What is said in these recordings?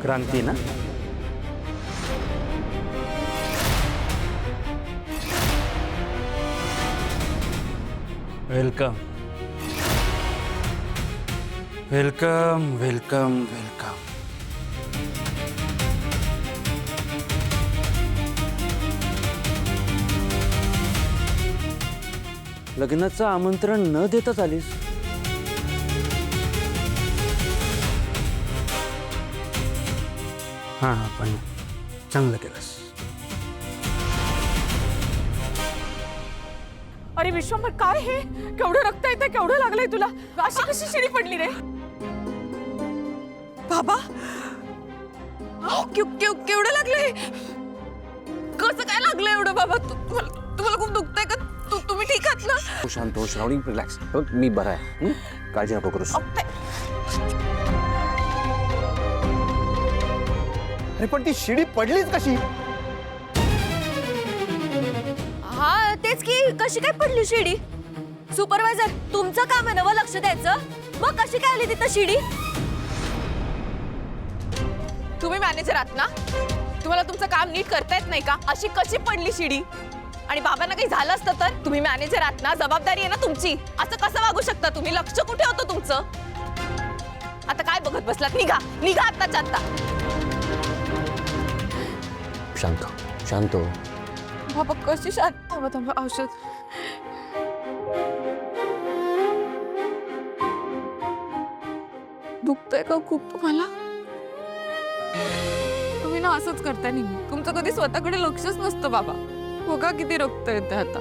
क्रांती ना? Welcome welcome welcome welcome. लग्नाचं आमंत्रण न देताच आलीस? हां पण चांगलं केलंस. अरे विश्वंभर, काय हे? केवढं रक्त येतंय, केवढं लागलंय तुला? अशी कशी शिडी पडली रे? बाबा, केवढं लागलंय? कसं काय लागलंय एवढं बाबा? तुम्हाला खूप दुखतंय का? तुम्ही ठीक आहात ना? शांत हो श्रावणी, रिलॅक्स. मी बरा आहे, काळजी नको करूस. अरे पण ती शिडी पडलीच कशी? हा तेच की, कशी काय पडली शिडी? सुपरवायझर, तुमचं काम आहे ना लक्ष द्यायचं. मग कशी काय आली तिथं शिडी? तुम्ही मॅनेजर आहात ना? तुम्हाला तुमचं काम नीट करता येत नाही का? अशी कशी पडली शिडी? आणि बाबांना काही झालं असतं तर? तुम्ही मॅनेजर आहात ना, जबाबदारी आहे ना तुमची. असं कसं वागू शकता तुम्ही? लक्ष कुठे होतं तुमचं? आता काय बघत बसलात? निघा निघा आत्ताच्या आत्ता. शांत शांत हो. बाबा कशी शांत? थांबा औषध. दुखतंय का खूप तुम्हाला? तुम्ही ना असंच करता नेहमी. तुमचं कधी स्वतःकडे लक्षच नसतं बाबा. बघा किती रक्त येतंय आता.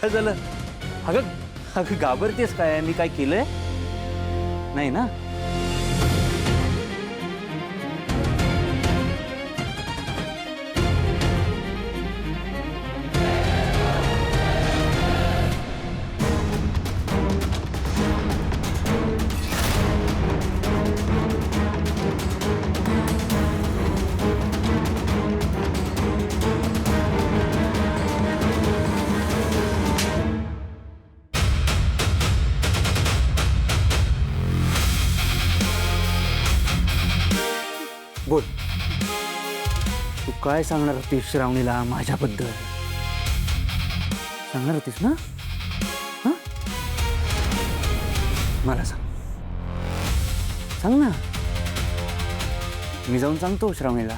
काय झालं? अगं अगं घाबरतेस काय? मी काय केलंय? नाही ना? बोल, तू काय सांगणार होतीस श्रावणीला माझ्याबद्दल? सांगणार होतीस ना? हा, मला सांग. सांग ना, मी जाऊन सांगतो श्रावणीला.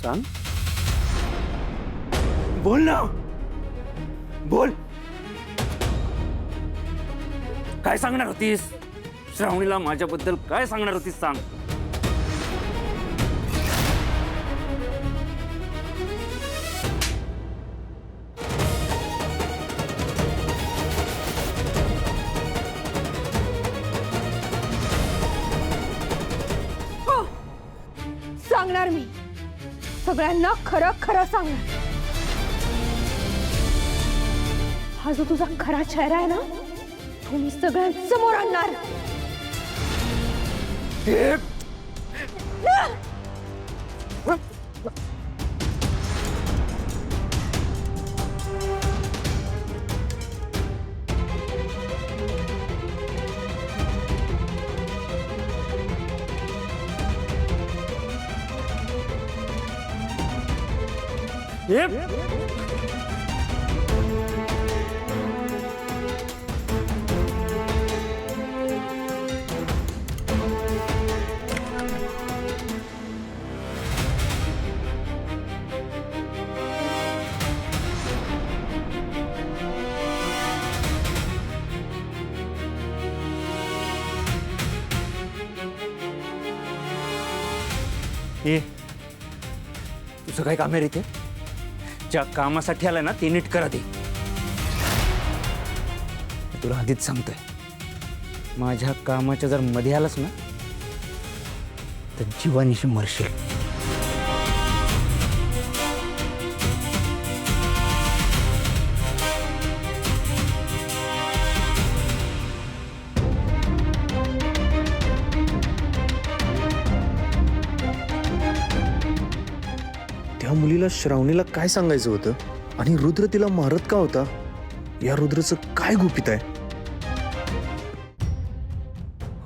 सांग, बोल ना, बोल. काय सांगणार होतीस श्रावणीला माझ्याबद्दल? काय सांगणार होतीस सांग. सांगणार मी. सगळ्यांना खरं खरं सांगणार. हा जो तुझा खरा चेहरा आहे ना, तो मी सगळ्यांसमोर आणणार. हे तुझं काय काम आहे रे इथे? ज्या कामासाठी आलाय ना ते नीट करा दे. तुला आधीच सांगतोय, माझ्या कामाच्या जर मध्ये आलास ना तर जीवानीशी मरशील. या मुलीला श्रावणीला काय सांगायचं होतं आणि रुद्र तिला मारत का होता? या रुद्रचं काय गुपित आहे?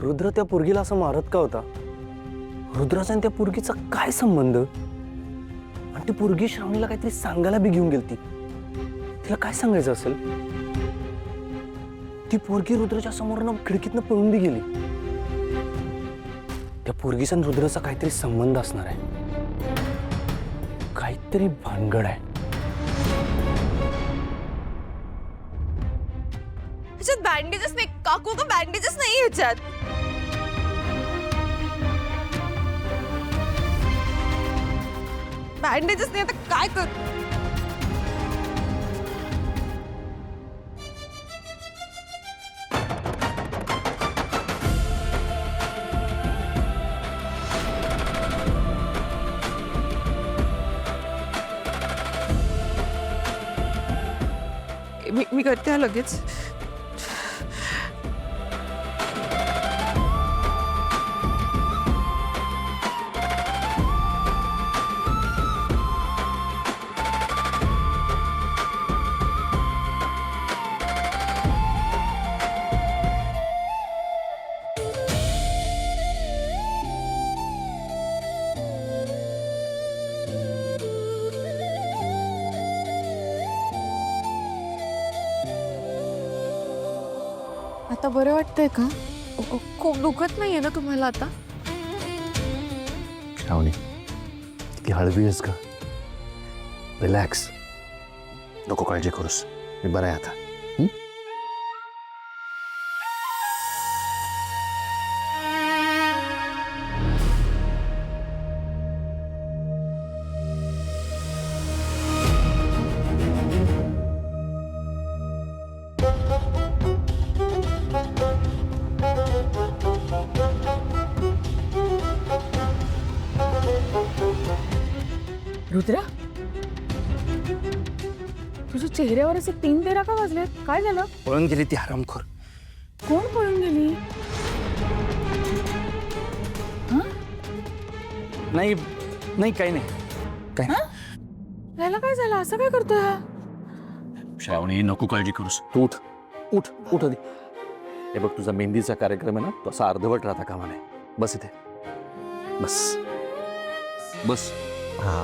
रुद्र त्या पोरगीला असं मारत का होता? रुद्राचा आणि त्या पोरगीचा काय संबंध? आणि ती पोरगी श्रावणीला काहीतरी सांगायला बी घेऊन गेलती. तिला काय सांगायचं असेल? ती पोरगी रुद्राच्या समोरनं खिडकीतनं पळून बी गेली. त्या पोरगीचा आणि रुद्राचा काहीतरी संबंध असणार आहे. काहीतरी भानगड आहे. ह्याच्यात बँडेजेस नाही काकू, का बँडेजेस नाही ह्याच्यात. बँडेजेस नाही, आता काय कर. मी करते हा लगेच. आता बरं वाटतंय का? खूप दुखत नाहीये ना तुम्हाला आता? श्रावणी इतकी हळवी आहेस का? रिलॅक्स, नको काळजी करूस. मी बरा आहे आता. रुद्रा, तुझ्या चेहऱ्यावर असे 3-13 का वाजलेत? काय झालं? पळून गेली ती हरामखोर. कोण पळून गेली? नाही नाही, काही नाही. काय नाही. याला काय झालं? असं काय करतोय हा? श्रावणी नको काळजी करूस. तू उठ उठ उठ आधी. हे बघ, तुझा मेहंदीचा कार्यक्रम आहे ना, तो असा अर्धवट राहता कामा नये. बस इथे, बस बस. हा,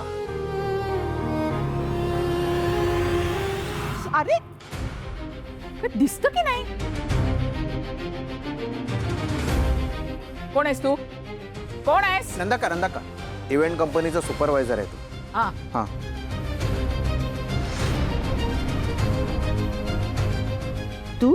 अरे दिसत की नाही? कोण आहेस तू? कोण आहेस? नंदाका इव्हेंट कंपनीचा सुपरवायझर आहे तू. हा हा, तू